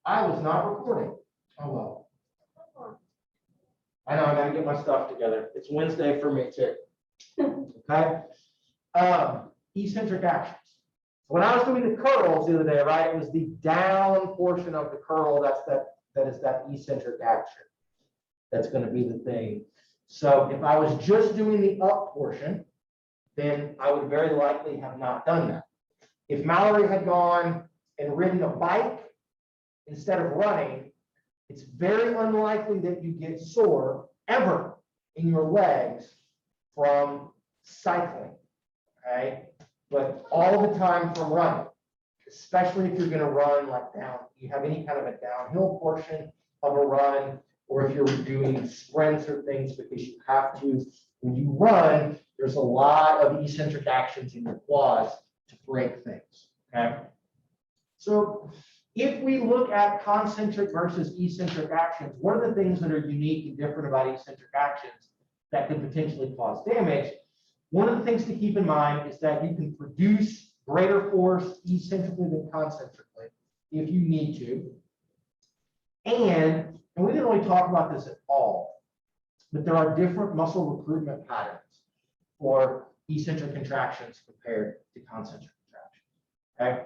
I was not recording. Oh well. I know I gotta get my stuff together. It's Wednesday for me too. Okay. Eccentric actions. When I was doing the curls the other day, right, it was the down portion of the curl that is that eccentric action. That's going to be the thing. So if I was just doing the up portion, then I would very likely have not done that. If Mallory had gone and ridden a bike instead of running, it's very unlikely that you get sore ever in your legs from cycling, okay? But all the time from running, especially if you're going to run like down, you have any kind of a downhill portion of a run, or if you're doing sprints or things, because you have to, when you run, there's a lot of eccentric actions in your quads to break things, okay? So if we look at concentric versus eccentric actions, what are the things that are unique and different about eccentric actions that could potentially cause damage? One of the things to keep in mind is that you can produce greater force eccentrically than concentrically if you need to. And we didn't really talk about this at all, but there are different muscle recruitment patterns for eccentric contractions compared to concentric contractions. Okay,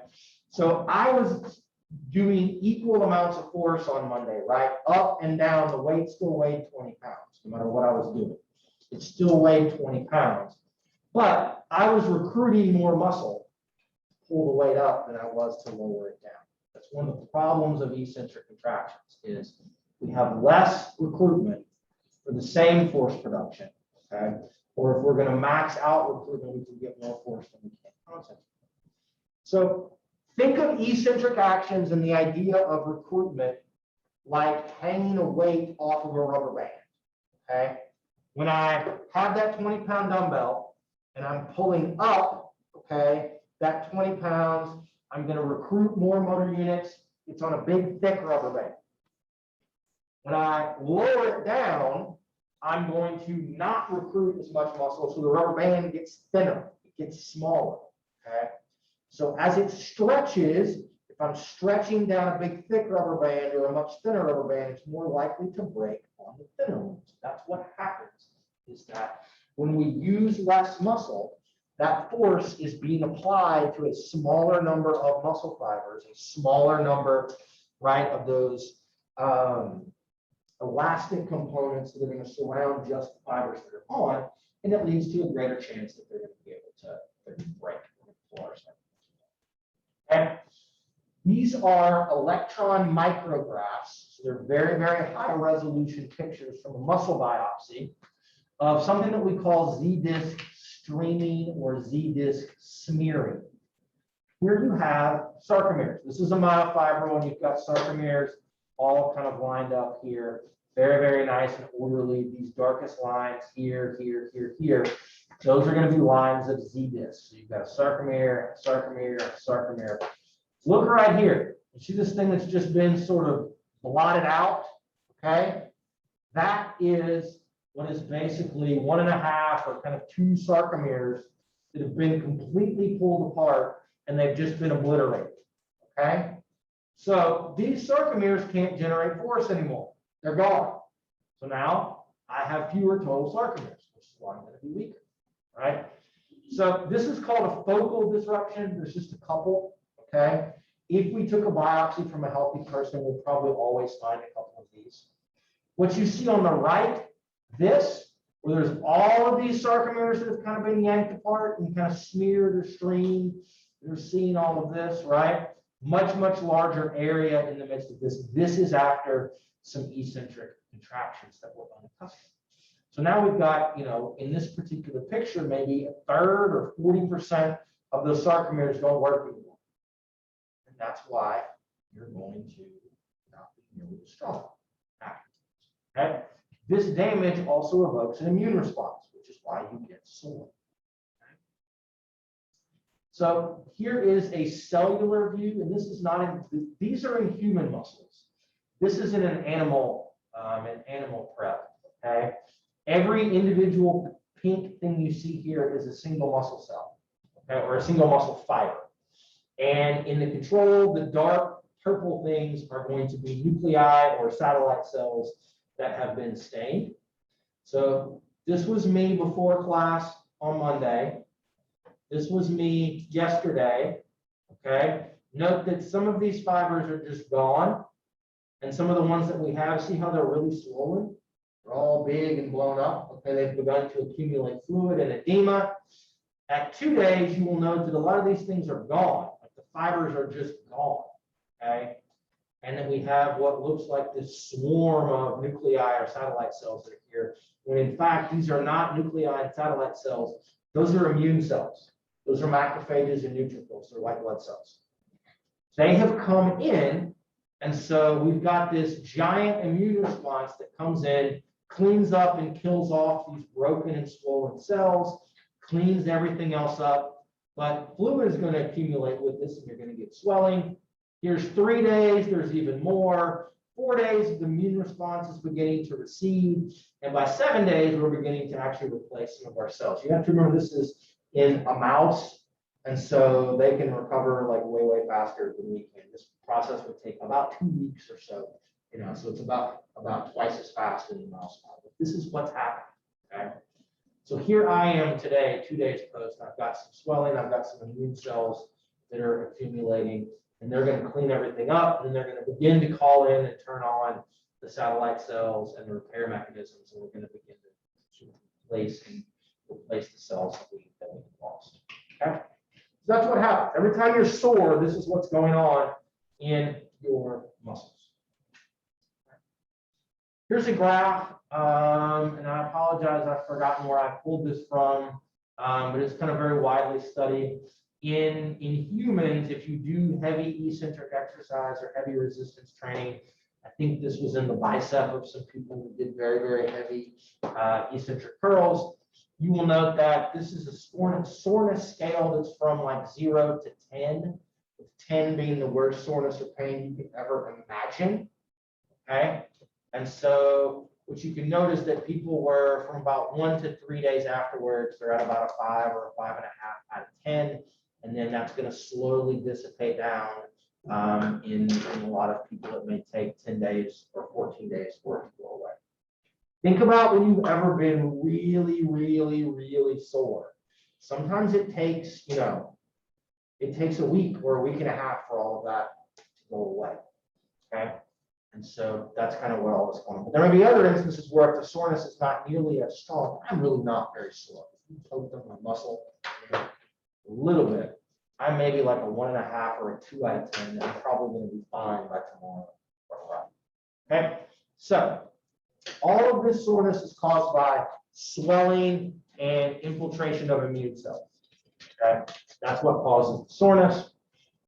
so I was doing equal amounts of force on Monday, right? Up and down, the weight still weighed 20 pounds, no matter what I was doing. It still weighed 20 pounds. But I was recruiting more muscle to pull the weight up than I was to lower it down. That's one of the problems of eccentric contractions is we have less recruitment for the same force production, okay? Or if we're going to max out recruitment, we can get more force than we can concentric. So think of eccentric actions and the idea of recruitment like hanging a weight off of a rubber band, okay? When I have that 20-pound dumbbell, and I'm pulling up, okay, that 20 pounds, I'm going to recruit more motor units. It's on a big, thick rubber band. When I lower it down, I'm going to not recruit as much muscle, so the rubber band gets thinner, it gets smaller, okay? So as it stretches, if I'm stretching down a big, thick rubber band or a much thinner rubber band, it's more likely to break on the thinner ones. That's what happens, is that when we use less muscle, that force is being applied to a smaller number of muscle fibers, a smaller number, right, of those elastic components that are going to surround just the fibers that are on, and it leads to a greater chance that they're going to be able to break on the floor. And these are electron micrographs. So they're very, very high resolution pictures from a muscle biopsy of something that we call Z-disc streaming or Z-disc smearing. Here you have sarcomeres. This is a myofibril, and you've got sarcomeres all kind of lined up here. Very, very nice and orderly. These darkest lines here, here, here, here. Those are going to be lines of Z-disc. So you've got a sarcomere, a sarcomere, a sarcomere. Look right here. You see this thing that's just been sort of blotted out? Okay. That is what is basically 1.5 or kind of 2 sarcomeres that have been completely pulled apart and they've just been obliterated, okay? So these sarcomeres can't generate force anymore. They're gone. So now I have fewer total sarcomeres, which is why I'm going to be weaker, right? So this is called a focal disruption. There's just a couple, okay? If we took a biopsy from a healthy person, we'll probably always find a couple of these. What you see on the right, this, where there's all of these sarcomeres that have kind of been yanked apart and kind of smeared or streamed, you're seeing all of this, right? Much, much larger area in the midst of this. This is after some eccentric contractions that we're unaccustomed. So now we've got, you know, in this particular picture, maybe 1/3 or 40% of those sarcomeres don't work anymore. And that's why you're going to not be nearly as strong. Okay? This damage also evokes an immune response, which is why you get sore. Okay? So here is a cellular view, and this is not in, these are in human muscles. This is in an animal prep. Okay, every individual pink thing you see here is a single muscle cell, okay, or a single muscle fiber. And in the control, the dark purple things are going to be nuclei or satellite cells that have been stained. So this was me before class on Monday. This was me yesterday, okay? Note that some of these fibers are just gone, and some of the ones that we have, see how they're really swollen? They're all big and blown up, okay? They've begun to accumulate fluid and edema. At 2 days, you will note that a lot of these things are gone, like the fibers are just gone, okay? And then we have what looks like this swarm of nuclei or satellite cells that are here, when in fact, these are not nuclei and satellite cells. Those are immune cells. Those are macrophages and neutrophils. They're white blood cells. They have come in, and so we've got this giant immune response that comes in, cleans up and kills off these broken and swollen cells, cleans everything else up, but fluid is going to accumulate with this, and you're going to get swelling. Here's 3 days, there's even more. 4 days, the immune response is beginning to recede, and by 7 days, we're beginning to actually replace some of our cells. You have to remember this is in a mouse, and so they can recover like way faster than we can. This process would take about 2 weeks or so, so it's about twice as fast in the mouse model. But this is what's happening, okay? So here I am today, 2 days post. I've got some swelling, I've got some immune cells that are accumulating, and they're going to clean everything up, and then they're going to begin to call in and turn on the satellite cells and the repair mechanisms, and we're going to begin to replace the cells that we lost. Okay? So that's what happens. Every time you're sore, this is what's going on in your muscles. Here's a graph, and I apologize, I've forgotten where I pulled this from, but it's kind of very widely studied. In humans, if you do heavy eccentric exercise or heavy resistance training, I think this was in the bicep of some people who did very heavy eccentric curls. You will note that this is a soreness scale that's from like 0 to 10, with 10 being the worst soreness or pain you could ever imagine. Okay, and so what you can notice that people were from about 1 to 3 days afterwards, they're at about a 5 or a 5.5 out of 10. And then that's going to slowly dissipate down. In a lot of people, it may take 10 days or 14 days for it to go away. Think about when you've ever been really sore. Sometimes it takes, it takes a week or a week and a half for all of that to go away. Okay. And so that's kind of what all this going on. But there may be other instances where if the soreness is not nearly as strong, I'm really not very sore. You poked on my muscle a little bit. I'm maybe like a 1.5 or a 2 out of 10. And I'm probably going to be fine by tomorrow or Friday. Okay. So all of this soreness is caused by swelling and infiltration of immune cells. Okay. That's what causes the soreness.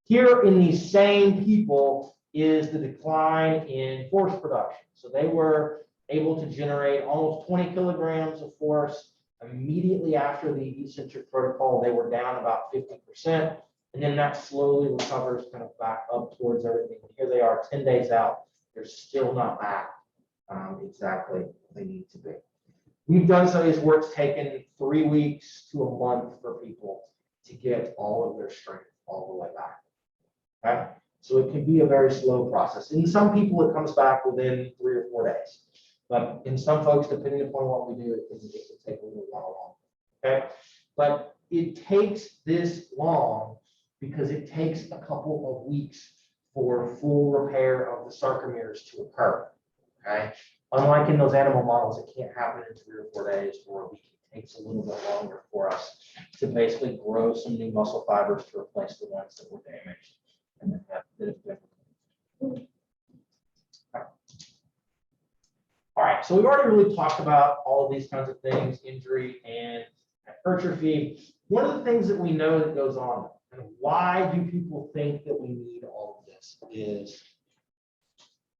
Here in these same people is the decline in force production. So they were able to generate almost 20 kilograms of force immediately after the eccentric protocol. They were down about 50%, and then that slowly recovers kind of back up towards everything. And here they are 10 days out. They're still not back exactly where they need to be. We've done studies where it's taken 3 weeks to a month for people to get all of their strength all the way back. Okay? So it can be a very slow process. In some people, it comes back within 3 or 4 days. But in some folks, depending upon what we do, it can take a little while longer. Okay? But it takes this long because it takes a couple of weeks for full repair of the sarcomeres to occur. Okay? Unlike in those animal models, it can't happen in 3 or 4 days or a week. It takes a little bit longer for us to basically grow some new muscle fibers to replace the ones that were damaged and that have been. All right, so we've already really talked about all of these kinds of things, injury and hypertrophy. One of the things that we know that goes on, and why do people think that we need all of this, is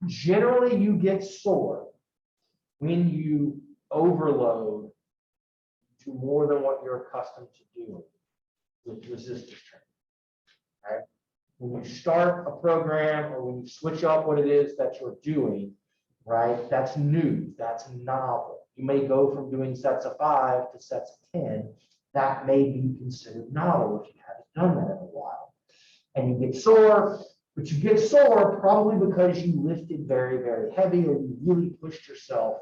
generally you get sore when you overload to more than what you're accustomed to doing with resistance training. Okay? When you start a program or when you switch up what it is that you're doing, right? That's new, that's novel. You may go from doing sets of 5 to sets of 10. That may be considered novel if you haven't done that in a while. And you get sore, But you get sore probably because you lifted very, very heavy, or you really pushed yourself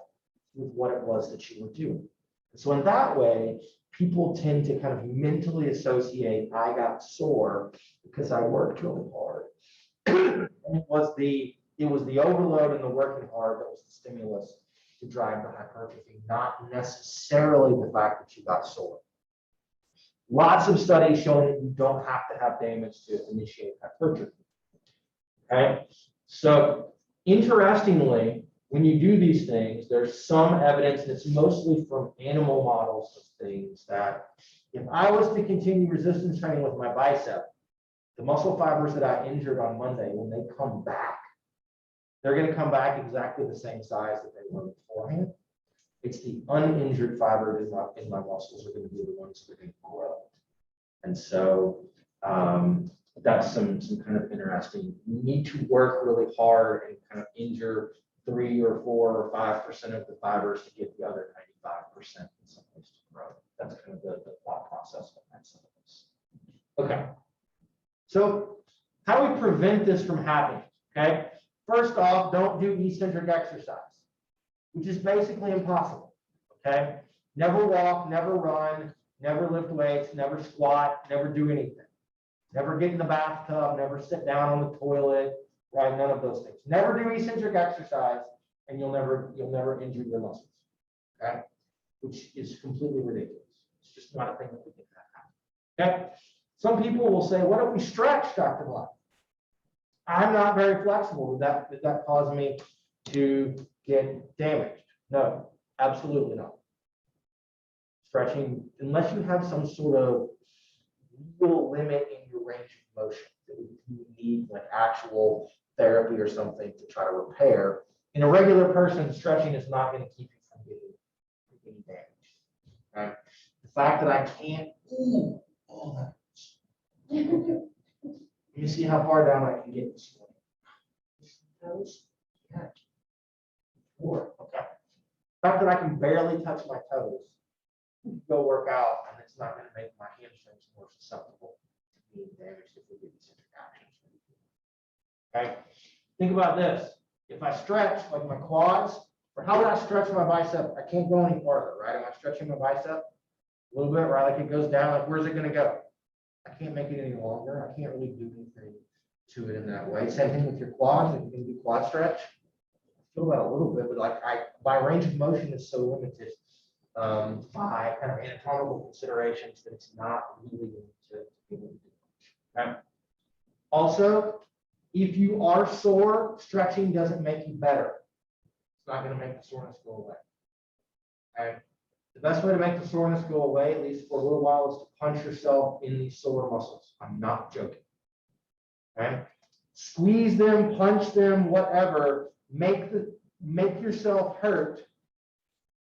with what it was that you were doing. And so in that way, people tend to kind of mentally associate, I got sore because I worked really hard. And it was the overload and the working hard that was the stimulus to drive the hypertrophy, not necessarily the fact that you got sore. Lots of studies showing that you don't have to have damage to initiate hypertrophy. Okay, so interestingly, when you do these things, there's some evidence, and it's mostly from animal models of things, that if I was to continue resistance training with my bicep, the muscle fibers that I injured on Monday, when they come back, they're going to come back exactly the same size that they were beforehand. It's the uninjured fibers in my muscles are going to be the ones that are going to grow. And so that's some kind of interesting. You need to work really hard and kind of injure 3 or 4 or 5% of the fibers to get the other 95% in some ways to grow. That's kind of the thought process behind some of this. Okay. So how do we prevent this from happening? Okay. First off, don't do eccentric exercise, which is basically impossible. Okay. Never walk, never run, never lift weights, never squat, never do anything. Never get in the bathtub, never sit down on the toilet, right? None of those things. Never do eccentric exercise, and you'll never injure your muscles. Okay. Which is completely ridiculous. It's just not a thing that we can have. Okay. Some people will say, what if we stretch, Dr. Black? I'm not very flexible. Did that cause me to get damaged? No, absolutely not. Stretching, unless you have some sort of real limit in your range of motion, that you need like actual therapy or something to try to repair. In a regular person, stretching is not going to keep you from getting damaged. Right? The fact that I can't, that hurts. Let me see how far down I can get this morning. Toes? Yeah. 4. Okay. The fact that I can barely touch my toes, go work out, and it's not going to make my hamstrings more susceptible to being damaged if we get eccentric actions. Okay. Think about this. If I stretch like my quads, or how would I stretch my bicep? I can't go any farther, right? Am I stretching my bicep a little bit, right? Like it goes down, like where's it going to go? I can't make it any longer. I can't really do anything to it in that way. Same thing with your quads. If you can do quad stretch, I feel that a little bit, but like my range of motion is so limited by kind of anatomical considerations that it's not really to be able to do. Okay. Also, if you are sore, stretching doesn't make you better. It's not going to make the soreness go away. Okay. The best way to make the soreness go away, at least for a little while, is to punch yourself in these sore muscles. I'm not joking. Okay? Squeeze them, punch them, whatever. Make yourself hurt,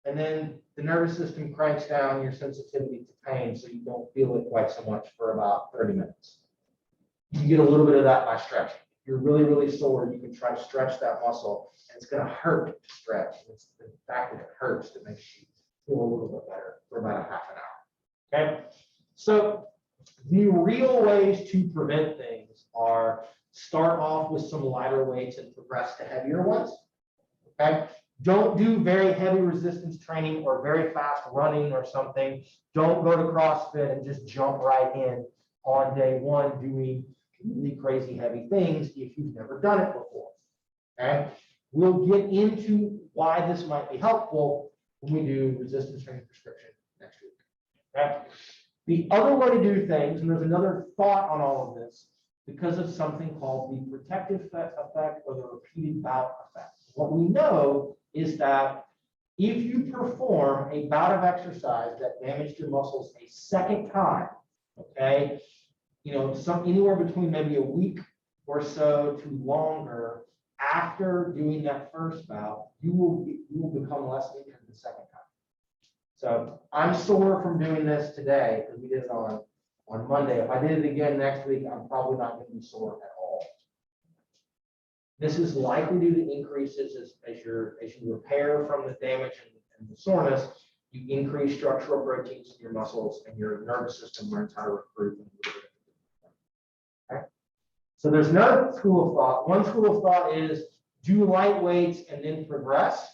and then the nervous system cranks down your sensitivity to pain, so you don't feel it quite so much for about 30 minutes. You can get a little bit of that by stretching. If you're really, really sore, you can try to stretch that muscle, and it's going to hurt to stretch. It's the fact that it hurts that makes you feel a little bit better for about a half an hour. Okay, so the real ways to prevent things are start off with some lighter weights and progress to heavier ones. Okay, don't do very heavy resistance training or very fast running or something. Don't go to CrossFit and just jump right in on day one doing really crazy heavy things if you've never done it before. Okay, we'll get into why this might be helpful when we do resistance training prescription next week. Okay? The other way to do things, and there's another thought on all of this, because of something called the protective effect or the repeated bout effect. What we know is that if you perform a bout of exercise that damaged your muscles a second time, okay, anywhere between maybe a week or so to longer after doing that first bout, you will become less injured the second time. So I'm sore from doing this today because we did it on Monday. If I did it again next week, I'm probably not going to be sore at all. This is likely due to increases as you repair from the damage and the soreness. You increase structural proteins in your muscles, and your nervous system learns how to recruit. Okay. So there's another school of thought. One school of thought is do light weights and then progress.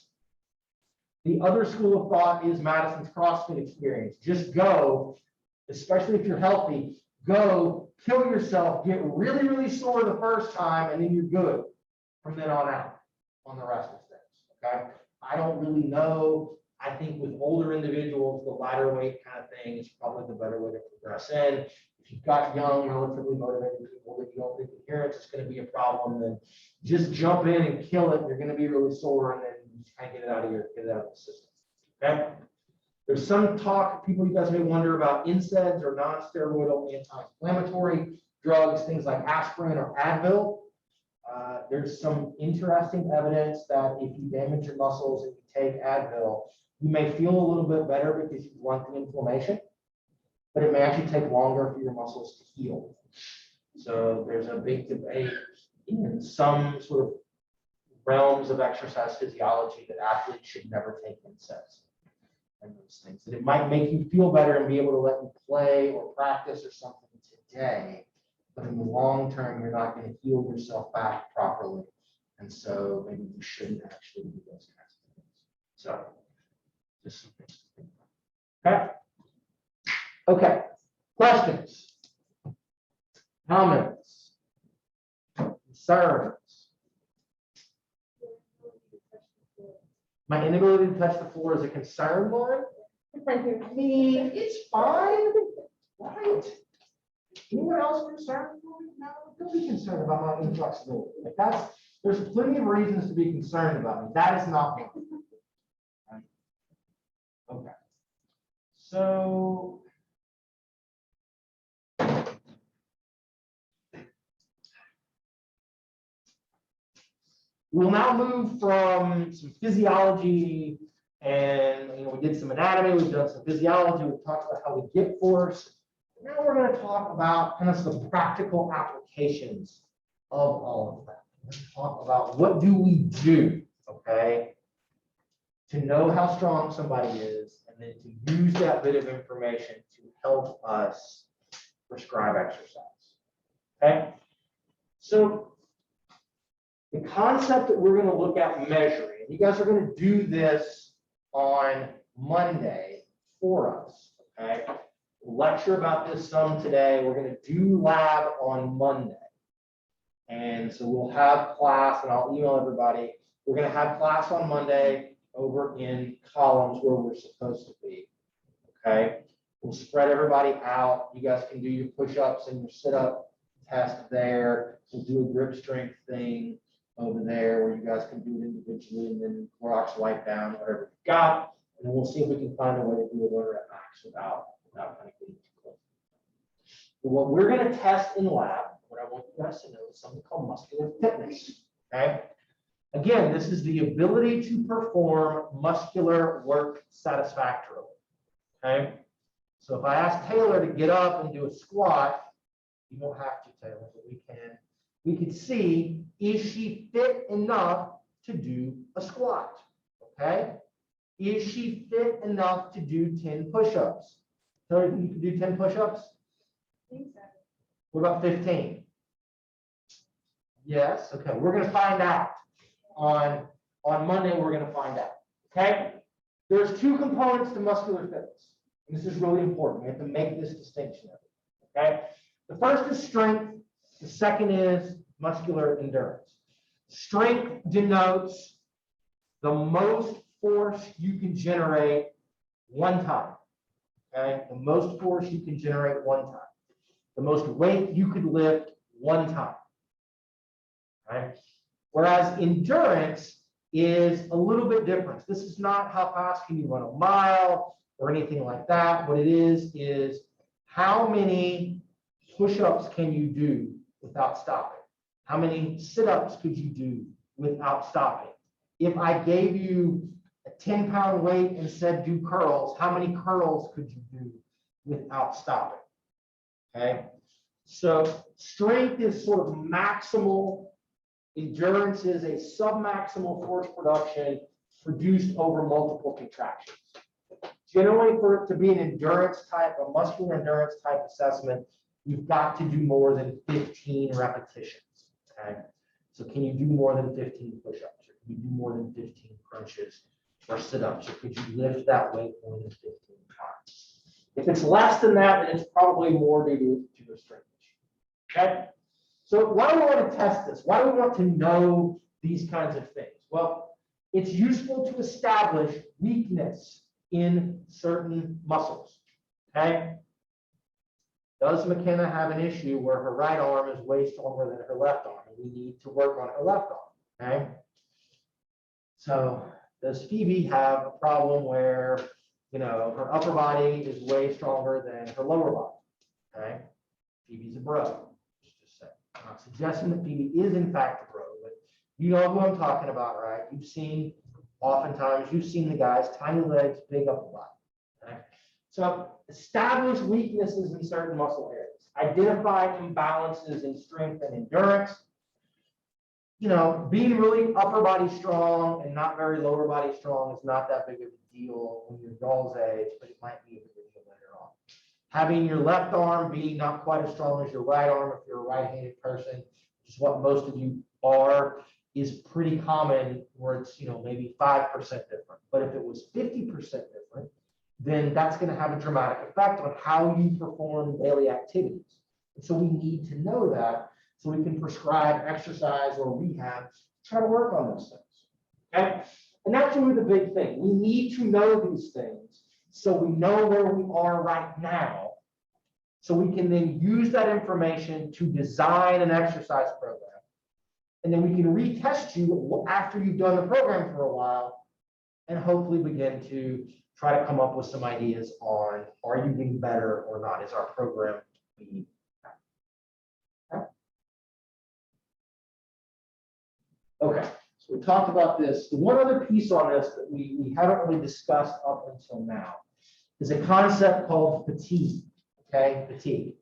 The other school of thought is Madison's CrossFit experience. Just go, especially if you're healthy, go kill yourself, get really, really sore the first time, and then you're good from then on out on the rest of things. Okay. I don't really know. I think with older individuals, the lighter weight kind of thing is probably the better way to progress in. If you've got young, relatively motivated people that you don't think adherence is going to be a problem, then just jump in and kill it. You're going to be really sore, and then you just kind of get it out of the system. Okay. There's some talk, you guys may wonder about NSAIDs or non-steroidal anti-inflammatory drugs, things like aspirin or Advil. There's some interesting evidence that if you damage your muscles and you take Advil, you may feel a little bit better because you blunt the inflammation, but it may actually take longer for your muscles to heal. So there's a big debate in some sort of realms of exercise physiology that athletes should never take NSAIDs and those things. And it might make you feel better and be able to let you play or practice or something today, but in the long term, you're not going to heal yourself back properly. And so maybe you shouldn't actually do those kinds of things. So just some things to think about. Okay. Okay. Questions? Comments? Concerns? My inability to touch the floor is a concern, Lauren? I mean, it's fine, right? Anyone else concerned? No, don't be concerned about my inflexibility. Like there's plenty of reasons to be concerned about me. That is not one. Right? Okay. So we'll now move from some physiology and we did some anatomy, we've done some physiology, we've talked about how we get force. Now we're going to talk about kind of some practical applications of all of that. We're going to talk about what do we do, okay, to know how strong somebody is, and then to use that bit of information to help us prescribe exercise. Okay, so the concept that we're going to look at measuring, you guys are going to do this on Monday for us, okay? We'll lecture about this some today. We're going to do lab on Monday. And so we'll have class, and I'll email everybody. We're going to have class on Monday over in columns where we're supposed to be, okay? We'll spread everybody out. You guys can do your push-ups and your sit-up test there. We'll do a grip strength thing over there where you guys can do it individually and then Clorox wipe down whatever you've got. And then we'll see if we can find a way to do a lower at max without kind of getting too close. But what we're going to test in lab, what I want you guys to know is something called muscular fitness. Okay. Again, this is the ability to perform muscular work satisfactorily. Okay. So if I ask Taylor to get up and do a squat, you don't have to, Taylor, but we can. We can see, is she fit enough to do a squat? Okay. Is she fit enough to do 10 push-ups? Taylor, you can do 10 push-ups? I think so. What about 15? Yes. Okay. We're going to find out on Monday. We're going to find out. Okay. There's two components to muscular fitness. And this is really important. We have to make this distinction. Okay. The first is strength. The second is muscular endurance. Strength denotes the most force you can generate one time. Okay. The most force you can generate one time. The most weight you could lift one time. Okay. Whereas endurance is a little bit different. This is not how fast can you run a mile or anything like that. What it is how many push-ups can you do without stopping? How many sit-ups could you do without stopping? If I gave you a 10-pound weight and said do curls, how many curls could you do without stopping? Okay, so strength is sort of maximal. Endurance is a submaximal force production produced over multiple contractions. Generally, for it to be an endurance type, a muscular endurance type assessment, you've got to do more than 15 repetitions. Okay, so can you do more than 15 push-ups, or can you do more than 15 crunches or sit-ups, or could you lift that weight more than 15 times? If it's less than that, then it's probably more due to a strength issue. Okay, so why do we want to test this? Why do we want to know these kinds of things? Well, it's useful to establish weakness in certain muscles. Okay, does McKenna have an issue where her right arm is way stronger than her left arm, and we need to work on her left arm? Okay, so does Phoebe have a problem where, you know, her upper body is way stronger than her lower body? Okay, Phoebe's a bro. Just say, I'm not suggesting that Phoebe is in fact a bro, but you know who I'm talking about, right? You've seen, oftentimes you've seen the guys, tiny legs, big upper body. Okay, so establish weaknesses in certain muscle areas. Identify imbalances in strength and endurance. You know, being really upper body strong and not very lower body strong is not that big of a deal when you're y'all's age, but it might be a big deal later on. Having your left arm be not quite as strong as your right arm if you're a right-handed person, which is what most of you are, is pretty common, where it's, you know, maybe 5% different. But if it was 50% different, then that's going to have a dramatic effect on how you perform daily activities. And so we need to know that so we can prescribe exercise or rehab to try to work on those things. Okay? And that's really the big thing. We need to know these things so we know where we are right now, so we can then use that information to design an exercise program. And then we can retest you after you've done the program for a while and hopefully begin to try to come up with some ideas on, are you getting better or not? Is our program being better? Okay, so we talked about this. The one other piece on this that we haven't really discussed up until now is a concept called fatigue. Okay, fatigue.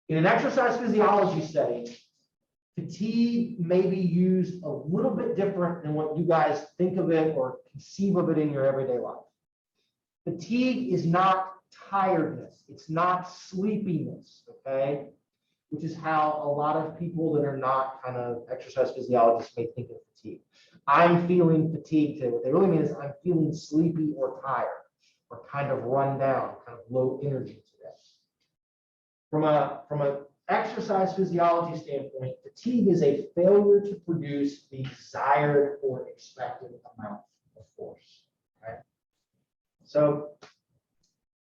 In an exercise physiology setting, fatigue may be used a little bit different than what you guys think of it or conceive of it in your everyday life. Fatigue is not tiredness. It's not sleepiness, okay? Which is how a lot of people that are not kind of exercise physiologists may think of fatigue. I'm feeling fatigued today. What they really mean is I'm feeling sleepy or tired or kind of run down, kind of low energy today. From a exercise physiology standpoint, fatigue is a failure to produce the desired or expected amount of force. Okay? So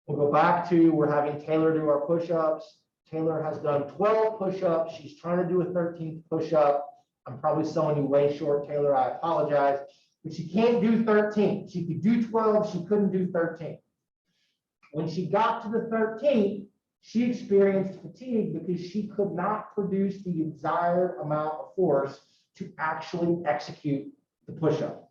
we'll go back to, we're having Taylor do our push-ups. Taylor has done 12 push-ups. She's trying to do a 13th push-up. I'm probably selling you way short, Taylor. I apologize. But she can't do 13. She could do 12. She couldn't do 13. When she got to the 13th, she experienced fatigue because she could not produce the desired amount of force to actually execute the push-up.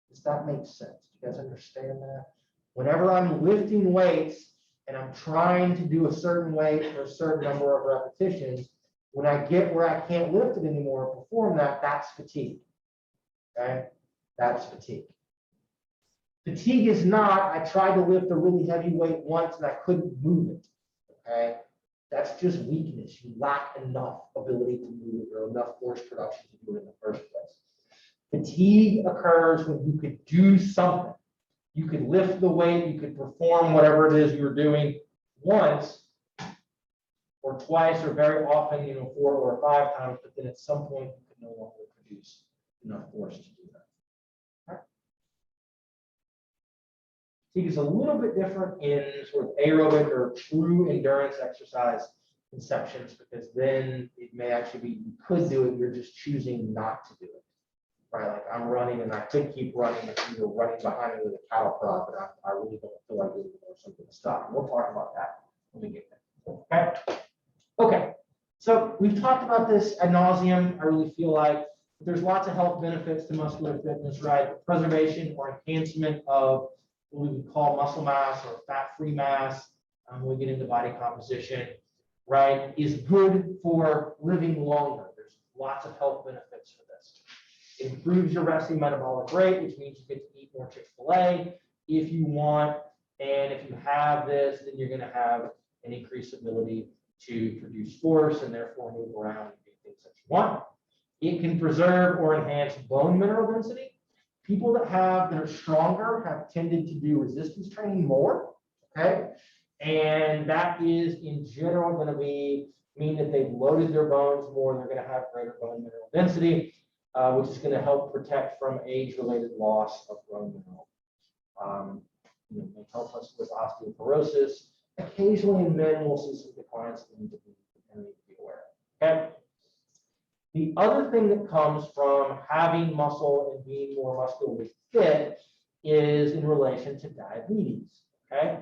Does that make sense? Do you guys understand that? Whenever I'm lifting weights and I'm trying to do a certain weight for a certain number of repetitions, when I get where I can't lift it anymore or perform that, that's fatigue. Okay? That's fatigue. Fatigue is not, I tried to lift a really heavy weight once and I couldn't move it. Okay? That's just weakness. You lack enough ability to move it or enough force production to do it in the first place. Fatigue occurs when you could do something. You could lift the weight, you could perform whatever it is you were doing once or twice or very often, 4 or 5 times, but then at some point you could no longer produce enough force to do that. Okay. Fatigue is a little bit different in sort of aerobic or true endurance exercise conceptions, because then it may actually be, you could do it, you're just choosing not to do it. Right, like I'm running and I could keep running if you're running behind me with a cattle prod, but I really don't feel like doing it or something to stop. We'll talk about that when we get there. Okay. Okay. So we've talked about this ad nauseum. I really feel like there's lots of health benefits to muscular fitness, right? Preservation or enhancement of what we would call muscle mass or fat-free mass. When we get into body composition, right, is good for living longer. There's lots of health benefits for this. It improves your resting metabolic rate, which means you get to eat more Chick-fil-A if you want. And if you have this, then you're going to have and increased ability to produce force and therefore move around and do things that you want. It can preserve or enhance bone mineral density. People that are stronger have tended to do resistance training more, okay? And that is in general going to mean that they've loaded their bones more, they're going to have greater bone mineral density, which is going to help protect from age-related loss of bone mineral. May help us with osteoporosis. Occasionally in men, we'll see some declines that we need to be aware of. Okay. The other thing that comes from having muscle and being more muscularly fit is in relation to diabetes. Okay.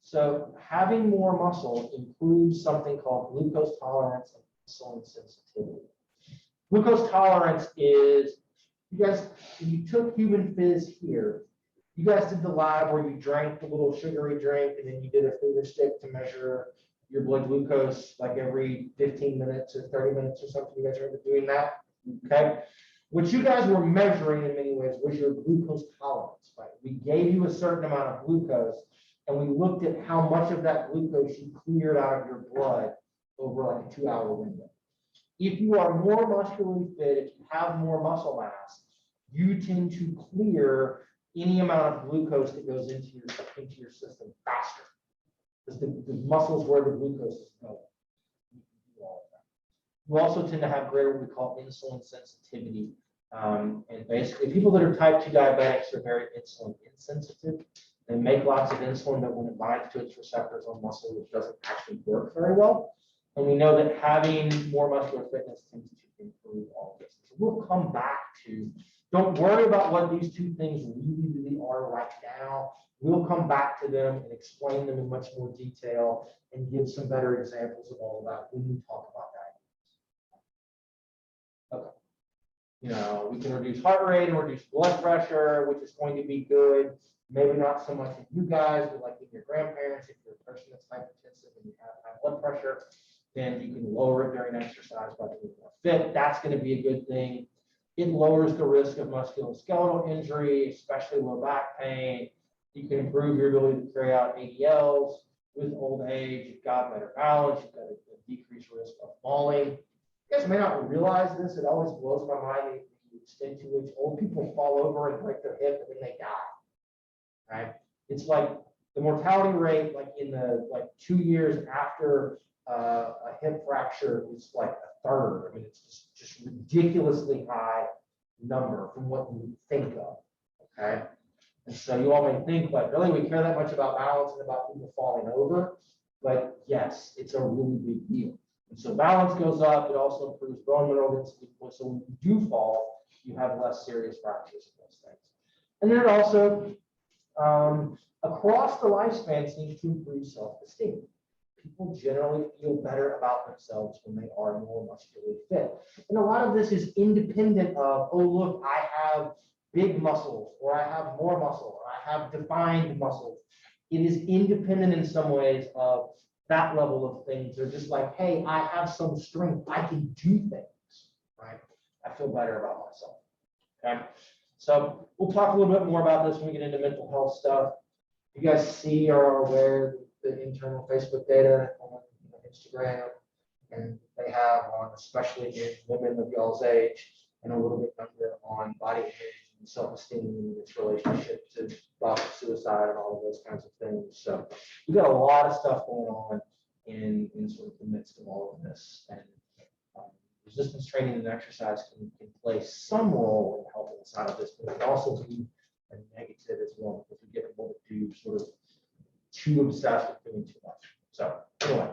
So having more muscle includes something called glucose tolerance and insulin sensitivity. Glucose tolerance is, you took human phys here. You guys did the lab where you drank the little sugary drink and then you did a finger stick to measure your blood glucose like every 15 minutes or 30 minutes or something. You guys remember doing that? Okay. What you guys were measuring in many ways was your glucose tolerance, right? We gave you a certain amount of glucose and we looked at how much of that glucose you cleared out of your blood over like a 2-hour window. If you are more muscularly fit, if you have more muscle mass, you tend to clear any amount of glucose that goes into your system faster, because the muscles where the glucose is going. You also tend to have greater what we call insulin sensitivity. And basically, people that are type 2 diabetics are very insulin insensitive. They make lots of insulin, but when it binds to its receptors on muscle, it doesn't actually work very well. And we know that having more muscular fitness tends to improve all of this. So we'll come back to, don't worry about what these two things really are right now. We'll come back to them and explain them in much more detail and give some better examples of all of that when we talk about that. Okay. You know, we can reduce heart rate and reduce blood pressure, which is going to be good. Maybe not so much in you guys, but like in your grandparents, if you're a person that's hypertensive and you have high blood pressure, then you can lower it during exercise by being more fit. That's going to be a good thing. It lowers the risk of musculoskeletal injury, especially low back pain. You can improve your ability to carry out ADLs with old age. You've got better balance. You've got a decreased risk of falling. You guys may not realize this. It always blows my mind the extent to which old people fall over and break their hip and then they die. Right? It's like the mortality rate, like in the 2 years after a hip fracture, is like a third. I mean, it's just ridiculously high number from what you would think of. Okay. And so you all may think, like, really, we care that much about balance and about people falling over? But yes, it's a really big deal. And so balance goes up. It also improves bone mineral density. So when you do fall, you have less serious fractures and those things. And then it also, across the lifespan, seems to improve self-esteem. People generally feel better about themselves when they are more muscularly fit. And a lot of this is independent of, oh, look, I have big muscles, or I have more muscle, or I have defined muscles. It is independent in some ways of that level of things. They're just like, hey, I have some strength. I can do things, right? I feel better about myself, okay? So we'll talk a little bit more about this when we get into mental health stuff. You guys see or are aware the internal Facebook data on Instagram, and they have on, especially in women of y'all's age and a little bit younger, on body image and self-esteem and its relationship to thoughts of suicide and all of those kinds of things. So we got a lot of stuff going on in sort of the midst of all of this. And resistance training and exercise can play some role in helping us out of this, but it can also be a negative as well if we get able to do sort of too obsessed with doing too much. So anyway,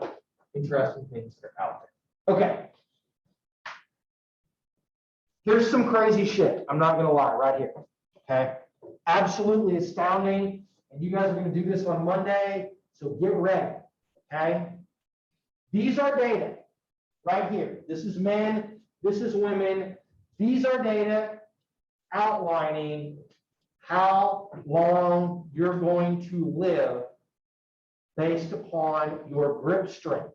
interesting things that are out there. Okay. Here's some crazy shit. I'm not going to lie right here. Okay. Absolutely astounding. And you guys are going to do this on Monday. So get ready. Okay. These are data right here. This is men. This is women. These are data outlining how long you're going to live based upon your grip strength.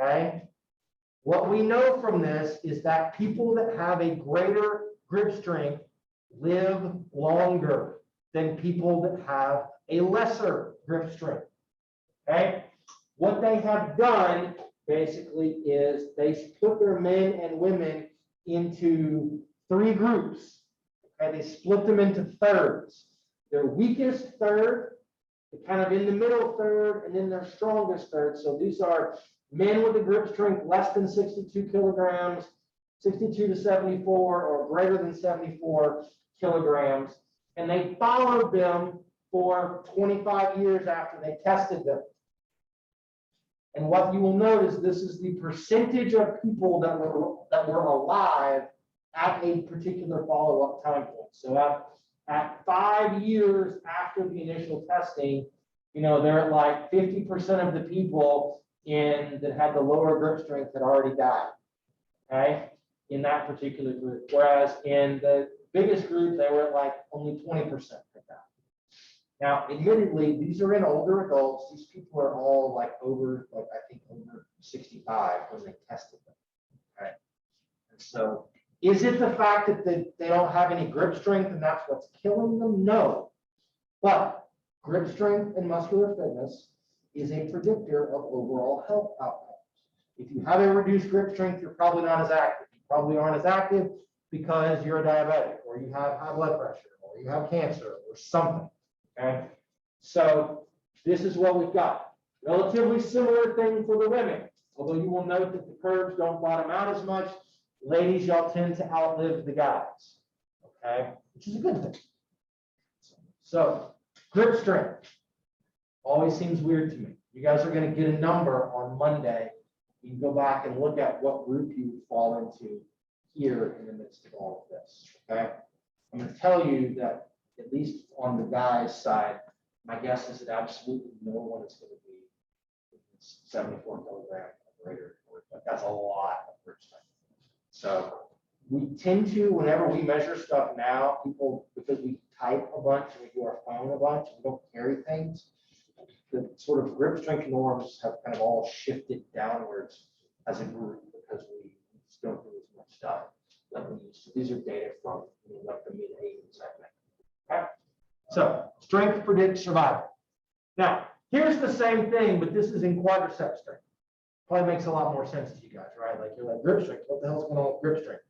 Okay. What we know from this is that people that have a greater grip strength live longer than people that have a lesser grip strength. Okay. what they have done basically is they split their men and women into 3 groups. Okay, they split them into thirds. Their weakest third, the kind of in the middle third, and then their strongest third. So these are men with a grip strength less than 62 kilograms, 62 to 74, or greater than 74 kilograms. And they followed them for 25 years after they tested them. And what you will notice, this is the percentage of people that were alive at a particular follow-up time point. So at 5 years after the initial testing, you know, they're at like 50% of the people that had the lower grip strength had already died, okay, in that particular group. Whereas in the biggest group, they were at like only 20% had died. Now, admittedly, these are in older adults. These people are all like over, like I think over 65 when they tested them, okay? And so, is it the fact that they don't have any grip strength and that's what's killing them? No. But grip strength and muscular fitness is a predictor of overall health outcomes. If you have a reduced grip strength, you're probably not as active. You probably aren't as active because you're a diabetic, or you have high blood pressure, or you have cancer, or something. Okay, so this is what we've got. Relatively similar thing for the women, although you will note that the curves don't bottom out as much. Ladies, y'all tend to outlive the guys, okay, which is a good thing. So grip strength always seems weird to me. You guys are going to get a number on Monday. You can go back and look at what group you would fall into here in the midst of all of this, okay? I'm going to tell you that at least on the guys' side, my guess is that absolutely no one is going to be 74 kilograms or greater. But that's a lot of grip strength. So we tend to, whenever we measure stuff now, people, because we type a bunch and we do our phone a bunch, and we don't carry things, the sort of grip strength norms have kind of all shifted downwards as a group because we just don't do as much stuff like we used to. These are data from like the mid-80s, I think. Okay. So strength predicts survival. Now, here's the same thing, but this is in quadriceps strength. Probably makes a lot more sense to you guys, right? Like you're like grip strength. What the hell's going on with grip strength?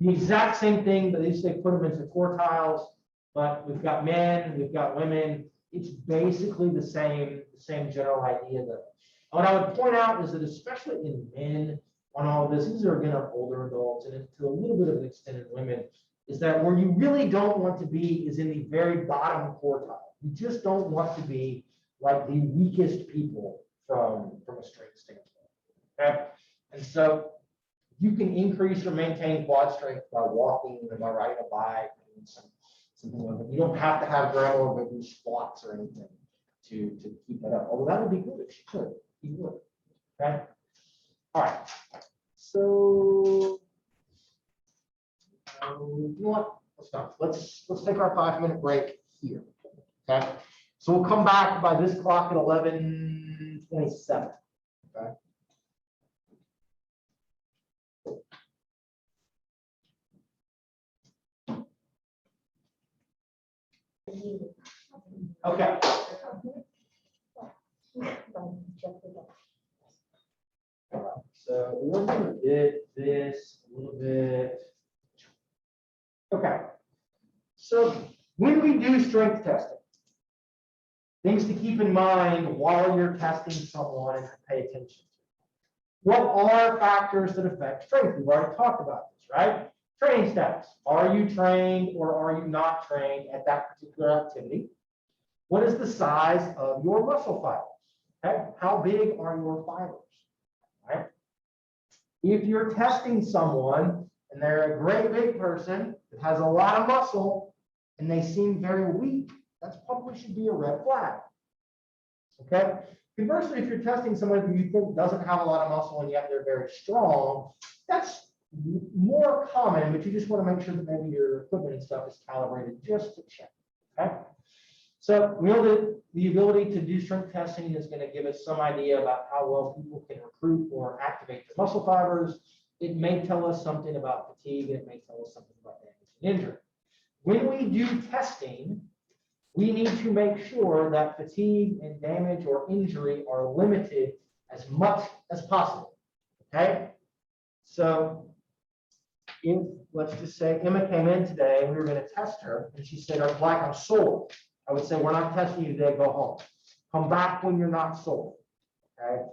The exact same thing, but at least they put them into quartiles. But we've got men, we've got women. It's basically the same general idea. Though. What I would point out is that especially in men on all of this, these are again older adults, and to a little bit of an extent in women, is that where you really don't want to be is in the very bottom quartile. You just don't want to be like the weakest people from a strength standpoint. Okay? And so you can increase or maintain quad strength by walking or by riding a bike and something like that. You don't have to have grandma or do squats or anything to keep that up. Although that would be good if she could. You would. Okay? All right. So you know what? Let's not. Let's take our 5-minute break here. Okay. So we'll come back by this clock at 11:27. Okay. Okay. All right. So we're going to do this a little bit. Okay. So when we do strength testing, things to keep in mind while you're testing someone and to pay attention to. What are factors that affect strength? We've already talked about this, right? Training status. Are you trained or are you not trained at that particular activity? What is the size of your muscle fibers? Okay? How big are your fibers? Right? If you're testing someone and they're a great big person that has a lot of muscle and they seem very weak, that probably should be a red flag. Okay? Conversely, if you're testing someone who you think doesn't have a lot of muscle and yet they're very strong, that's more common, but you just want to make sure that maybe your equipment and stuff is calibrated just to check. Okay? So we know that the ability to do strength testing is going to give us some idea about how well people can recruit or activate their muscle fibers. It may tell us something about fatigue. It may tell us something about damage and injury. When we do testing, we need to make sure that fatigue and damage or injury are limited as much as possible. Okay? So if, let's just say Emma came in today and we were going to test her and she said, like, I'm sore. I would say, we're not testing you today, go home. Come back when you're not sore. Okay?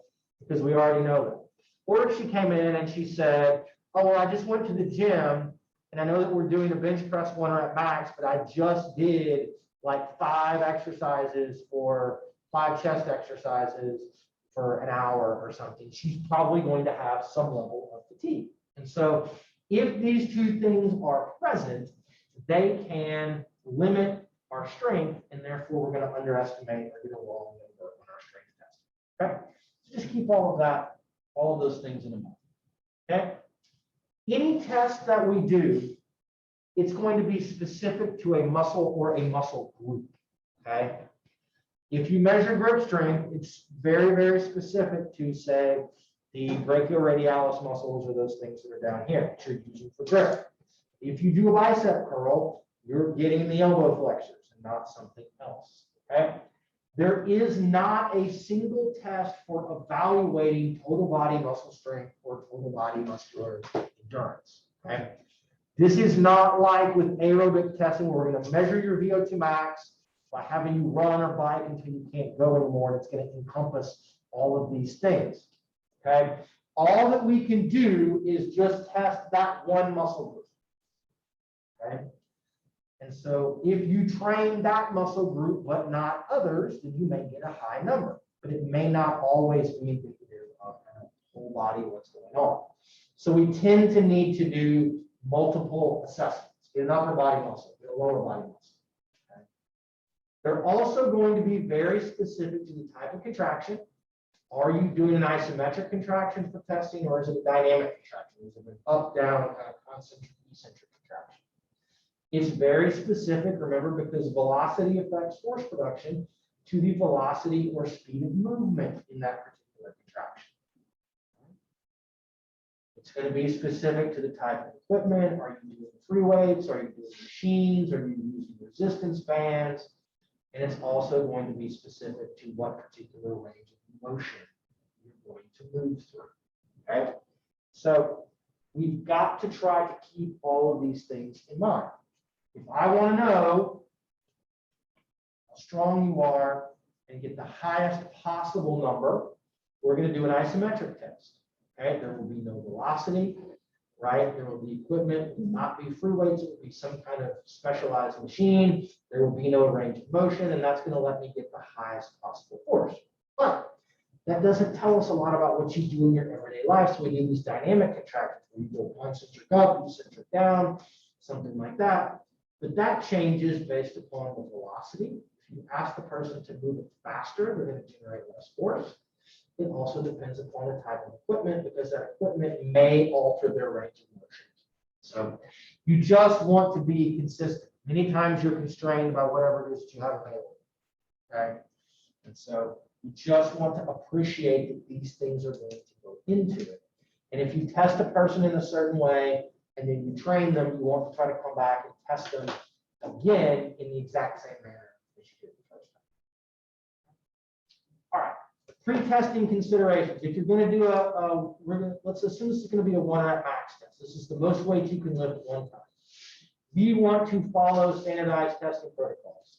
Because we already know that. Or if she came in and she said, oh, well, I just went to the gym and I know that we're doing a bench press 1 rep max, but I just did like 5 exercises or 5 chest exercises for an hour or something. She's probably going to have some level of fatigue. And so if these two things are present, they can limit our strength, and therefore we're going to underestimate or get a wrong number on our strength test. Okay? So just keep all of that, all of those things in mind. Okay? Any test that we do, it's going to be specific to a muscle or a muscle group. Okay? If you measure grip strength, it's very, very specific to, say, the brachioradialis muscles or those things that are down here that you're using for grip. If you do a bicep curl, you're getting the elbow flexors and not something else. Okay? There is not a single test for evaluating total body muscle strength or total body muscular endurance. Okay? This is not like with aerobic testing where we're going to measure your VO2 max by having you run or bike until you can't go anymore. And it's going to encompass all of these things. Okay? All that we can do is just test that one muscle group. Okay? And so if you train that muscle group but not others, then you may get a high number. But it may not always be indicative of the whole body, what's going on. So we tend to need to do multiple assessments. Get an upper body muscle, get a lower body muscle. Okay? They're also going to be very specific to the type of contraction. Are you doing an isometric contraction for testing, or is it a dynamic contraction? Is it an up, down, kind of concentric, eccentric contraction? It's very specific, remember, because velocity affects force production to the velocity or speed of movement in that particular contraction. It's going to be specific to the type of equipment. Are you doing free weights? Are you doing machines? Are you using resistance bands? And it's also going to be specific to what particular range of motion you're going to move through. Okay? So we've got to try to keep all of these things in mind. If I want to know how strong you are and get the highest possible number, we're going to do an isometric test. Okay, there will be no velocity, right? There will be equipment, it will not be free weights, it will be some kind of specialized machine. There will be no range of motion, and that's going to let me get the highest possible force. But that doesn't tell us a lot about what you do in your everyday life. So we do these dynamic contractions where you go concentric up, eccentric down, something like that. But that changes based upon the velocity. If you ask the person to move it faster, they're going to generate less force. It also depends upon the type of equipment, because that equipment may alter their range of motion. So you just want to be consistent. Many times you're constrained by whatever it is that you have available. Okay? And so you just want to appreciate that these things are going to go into it. And if you test a person in a certain way and then you train them, you want to try to come back and test them again in the exact same manner as you did the first time. All right. Pretesting considerations. If you're going to do let's assume this is going to be a 1 rep max test. This is the most weight you can lift at one time. You want to follow standardized testing protocols.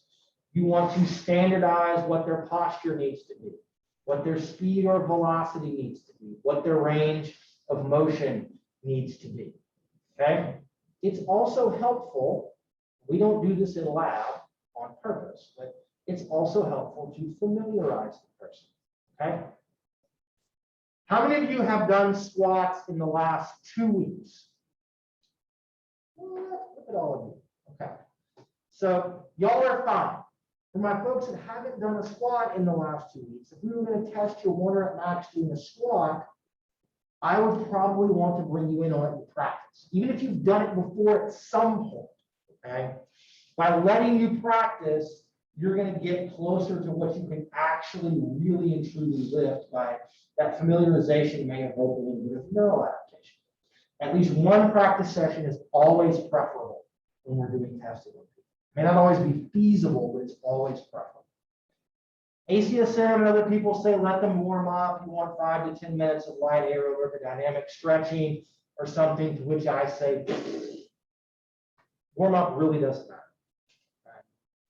You want to standardize what their posture needs to be, what their speed or velocity needs to be, what their range of motion needs to be. Okay? It's also helpful. We don't do this in lab on purpose, but it's also helpful to familiarize the person. Okay. How many of you have done squats in the last 2 weeks? Look at all of you. Okay. So y'all are fine. For my folks that haven't done a squat in the last 2 weeks, if we were going to test your 1 rep max doing a squat, I would probably want to bring you in on it in practice, even if you've done it before at some point. Okay. By letting you practice, you're going to get closer to what you can actually really and truly lift. By that familiarization may evoke a little bit of neural adaptation. At least one practice session is always preferable when we're doing testing with people. May not always be feasible, but it's always preferable. ACSM and other people say let them warm up. You want 5 to 10 minutes of light aerobic or dynamic stretching or something, to which I say warm up really doesn't matter.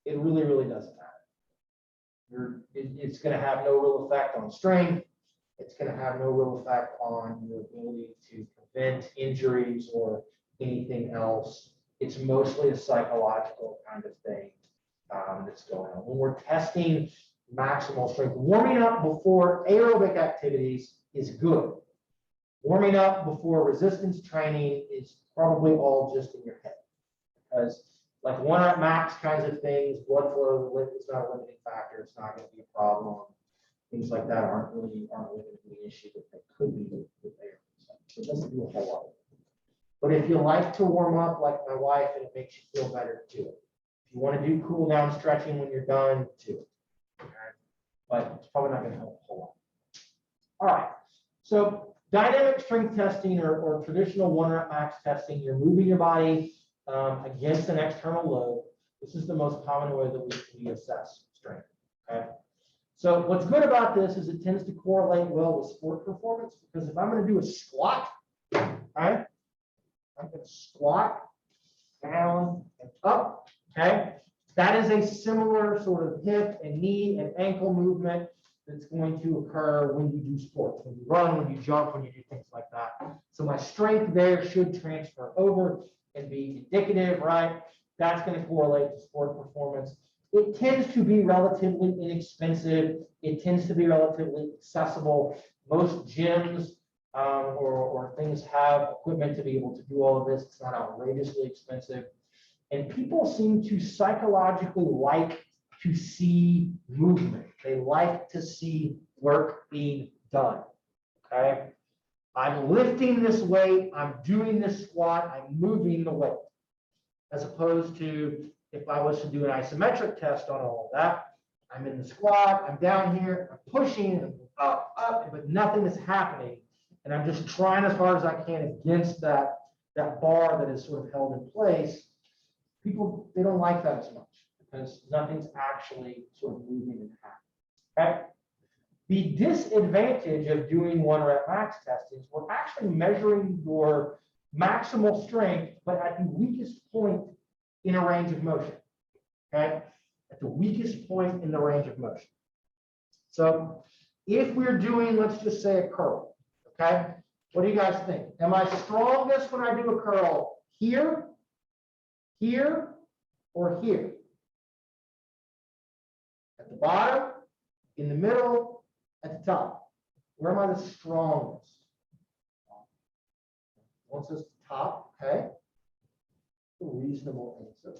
It really, really doesn't matter. It's going to have no real effect on strength. It's going to have no real effect on your ability to prevent injuries or anything else. It's mostly a psychological kind of thing that's going on. When we're testing maximal strength, warming up before aerobic activities is good. Warming up before resistance training is probably all just in your head, because like 1 rep max kinds of things, blood flow is not a limiting factor. It's not going to be a problem. Things like that aren't really an issue, but they could be with aerobics. So it doesn't do a whole lot. But if you like to warm up like my wife and it makes you feel better, do it. If you want to do cool down stretching when you're done, do it. Okay? But it's probably not going to help a whole lot. All right. So dynamic strength testing or traditional 1 rep max testing, you're moving your body against an external load. This is the most common way that we assess strength. Okay. So what's good about this is it tends to correlate well with sport performance, because if I'm going to do a squat, right, I'm going to squat down and up. Okay, that is a similar sort of hip and knee and ankle movement that's going to occur when you do sports, when you run, when you jump, when you do things like that. So my strength there should transfer over and be indicative, right? That's going to correlate to sport performance. It tends to be relatively inexpensive. It tends to be relatively accessible. Most gyms or things have equipment to be able to do all of this. It's not outrageously expensive. And people seem to psychologically like to see movement. They like to see work being done. Okay? I'm lifting this weight. I'm doing this squat. I'm moving the weight. As opposed to if I was to do an isometric test on all of that, I'm in the squat, I'm down here, I'm pushing up, but nothing is happening. And I'm just trying as hard as I can against that bar that is sort of held in place. People, they don't like that as much because nothing's actually sort of moving and happening. Okay? The disadvantage of doing 1 rep max testing is we're actually measuring your maximal strength, but at the weakest point in a range of motion. Okay? At the weakest point in the range of motion. So if we're doing, let's just say a curl, okay? What do you guys think? Am I strongest when I do a curl here, here, or here? At the bottom, in the middle, at the top. Where am I the strongest? Once it's the top, okay? A reasonable answer.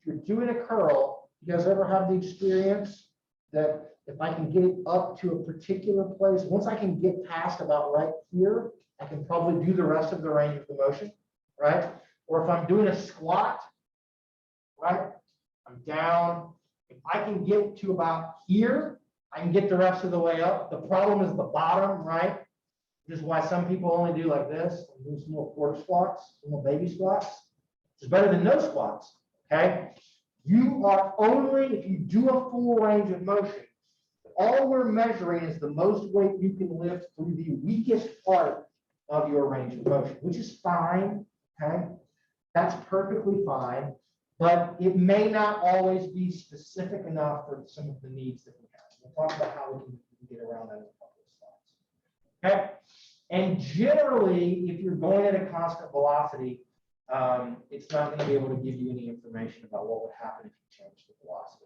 If you're doing a curl, you guys ever have the experience that if I can get it up to a particular place, once I can get past about right here, I can probably do the rest of the range of the motion, right? Or if I'm doing a squat, right? I'm down. If I can get to about here, I can get the rest of the way up. The problem is the bottom, right? This is why some people only do like this, do some more quarter squats, some more baby squats. It's better than no squats, okay? You are only, if you do a full range of motion, all we're measuring is the most weight you can lift through the weakest part of your range of motion, which is fine, okay? That's perfectly fine, but it may not always be specific enough for some of the needs that we have. We'll talk about how we can get around that in a couple of slides, okay? And generally, if you're going at a constant velocity, it's not going to be able to give you any information about what would happen if you change the velocity.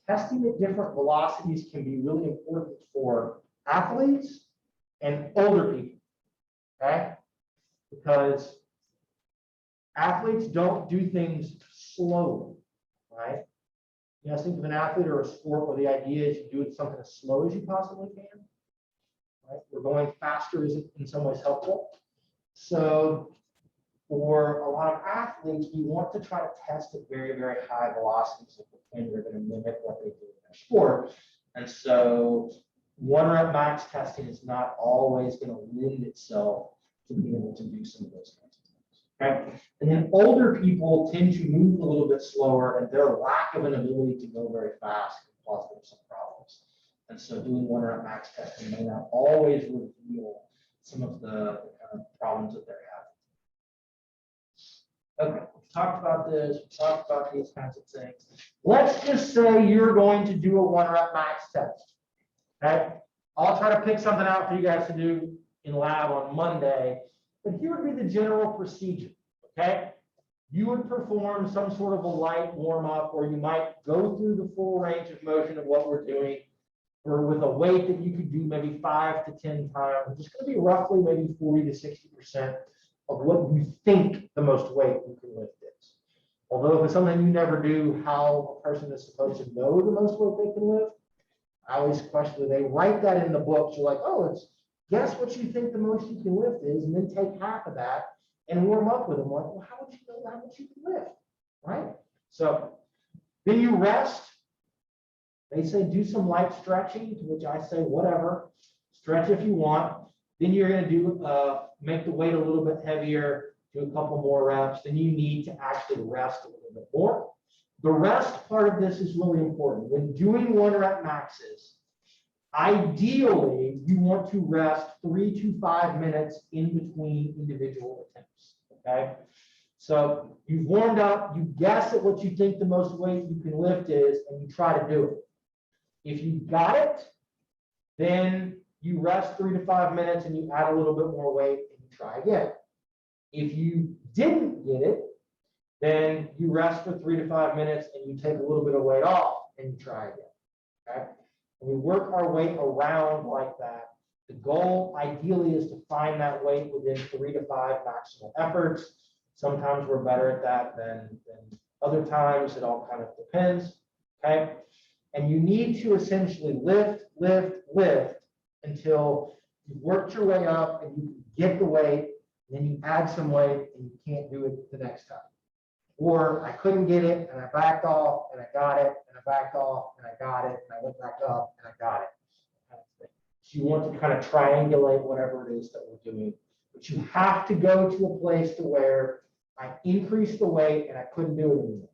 Testing at different velocities can be really important for athletes and older people, okay? Because athletes don't do things slowly, right? You guys think of an athlete or a sport where the idea is you do something as slow as you possibly can. Right? We're going faster is in some ways helpful. So for a lot of athletes, you want to try to test at very, very high velocities and they're going to mimic what they do in their sport. And so 1 rep max testing is not always going to lend itself to being able to do some of those kinds of things. Okay? And then older people tend to move a little bit slower, and their lack of an ability to go very fast can cause them some problems. And so doing 1 rep max testing may not always reveal some of the kind of problems that they're having. Okay, we've talked about this, we've talked about these kinds of things. Let's just say you're going to do a 1 rep max test. Okay? I'll try to pick something out for you guys to do in lab on Monday, but here would be the general procedure. Okay? You would perform some sort of a light warm up, or you might go through the full range of motion of what we're doing, or with a weight that you could do maybe 5 to 10 times. It's going to be roughly maybe 40 to 60% of what you think the most weight you can lift is. Although if it's something you never do, how a person is supposed to know the most weight they can lift, I always question, they write that in the books. You're like, oh, it's guess what you think the most you can lift is, and then take half of that and warm up with them. Like, well, how would you know how much you can lift, right? So then you rest. They say do some light stretching, to which I say whatever, stretch if you want. Then you're going to do make the weight a little bit heavier, do a couple more reps. Then you need to actually rest a little bit more. The rest part of this is really important. When doing 1 rep maxes, ideally you want to rest 3 to 5 minutes in between individual attempts. Okay, so you've warmed up, you guess at what you think the most weight you can lift is, and you try to do it. If you got it, then you rest 3 to 5 minutes and you add a little bit more weight and you try again. If you didn't get it, then you rest for 3 to 5 minutes and you take a little bit of weight off and you try again. Okay? And we work our way around like that. The goal ideally is to find that weight within 3 to 5 maximal efforts. Sometimes we're better at that than other times. It all kind of depends. Okay? And you need to essentially lift, lift, lift until you've worked your way up and you can get the weight, and then you add some weight and you can't do it the next time. Or I couldn't get it and I backed off and I got it and I backed off and I got it and I went back up and I got it. So you want to kind of triangulate whatever it is that we're doing. But you have to go to a place to where I increased the weight and I couldn't do it anymore.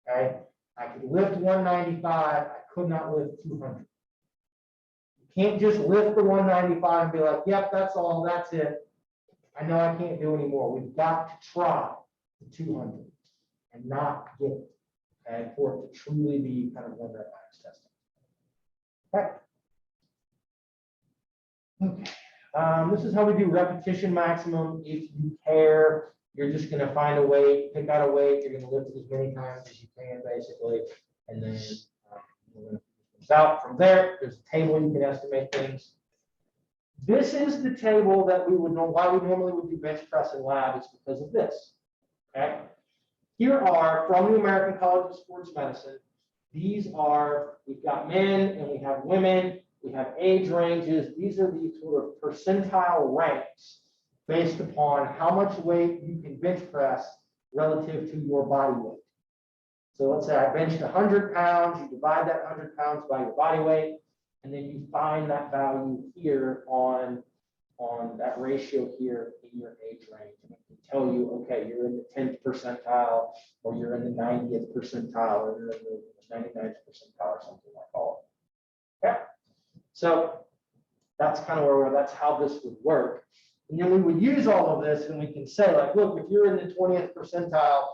Okay? I could lift 195, I could not lift 200. You can't just lift the 195 and be like, yep, that's all, that's it. I know I can't do anymore. We've got to try the 200 and not get it, okay, for it to truly be kind of 1 rep max testing. Okay. Okay. This is how we do repetition maximum. If you care, you're just going to find a weight, pick out a weight. You're going to lift it as many times as you can, basically, and then you're going to finish out from there. There's a table you can estimate things. This is the table that we would know why we normally would do bench press in lab. It's because of this. Okay. Here are from the American College of Sports Medicine. These are, we've got men and we have women. We have age ranges. These are the sort of percentile ranks based upon how much weight you can bench press relative to your body weight. So let's say I benched 100 pounds, you divide that 100 pounds by your body weight, and then you find that value here on that ratio here in your age range. And it can tell you, okay, you're in the 10th percentile, or you're in the 90th percentile, or you're in the 99th percentile, or something like that. Okay. So that's kind of where that's how this would work. And then we would use all of this and we can say, like, look, if you're in the 20th percentile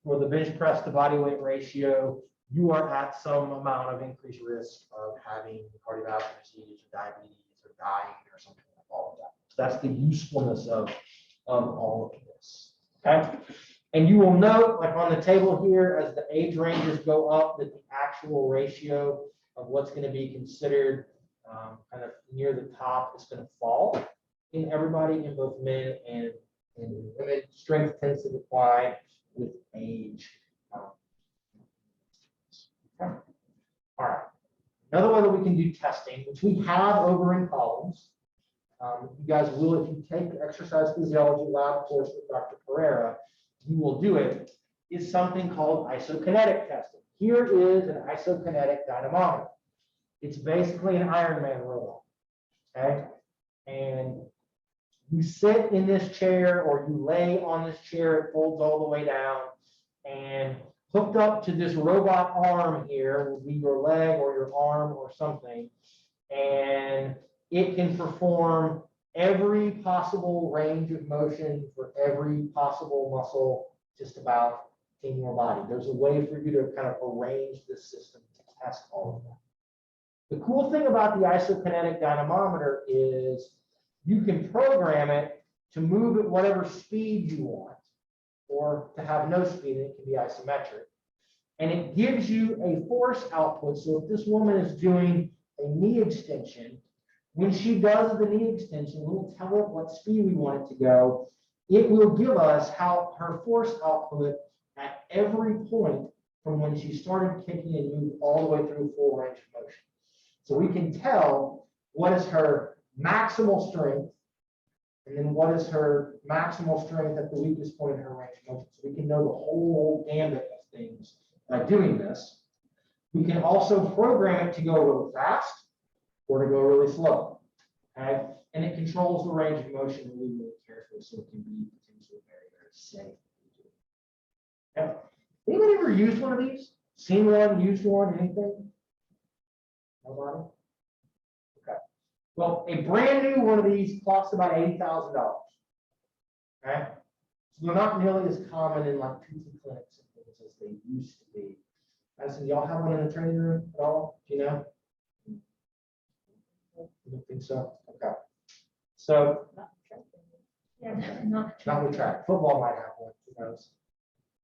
for the bench press to body weight ratio, you are at some amount of increased risk of having cardiovascular disease or diabetes or dying or something like all of that. So that's the usefulness of all of this. Okay. And you will note, like on the table here, as the age ranges go up, that the actual ratio of what's going to be considered kind of near the top is going to fall in everybody, in both men and women. Strength tends to decline with age. Okay. All right. Another way that we can do testing, which we have over in columns, you guys will, if you take the exercise physiology lab course with Dr. Pereira, you will do it, is something called isokinetic testing. Here is an isokinetic dynamometer. It's basically an Ironman robot. Okay. And You sit in this chair or you lay on this chair, it folds all the way down, and hooked up to this robot arm here will be your leg or your arm or something, and it can perform every possible range of motion for every possible muscle just about in your body. There's a way for you to kind of arrange this system to test all of that. The cool thing about the Isokinetic Dynamometer is you can program it to move at whatever speed you want, or to have no speed, and it can be isometric. And it gives you a force output. So if this woman is doing a knee extension, when she does the knee extension, we'll tell it what speed we want it to go. It will give us how her force output at every point from when she started kicking and moved all the way through full range of motion. So we can tell what is her maximal strength, and then what is her maximal strength at the weakest point in her range of motion. So we can know the whole gambit of things by doing this. We can also program it to go really fast or to go really slow. Okay? And it controls the range of motion really, really carefully, so it can be potentially very, very safe. Yeah. Anybody ever used one of these? Seen one, used one, anything? Nobody? Okay. Well, a brand new one of these costs about $80,000. Okay. So they're not nearly as common in like PT clinics and things as they used to be. So y'all have one in the training room at all? Do you know? You don't think so? Okay. So Yeah, not with track. Football might have one. Who knows?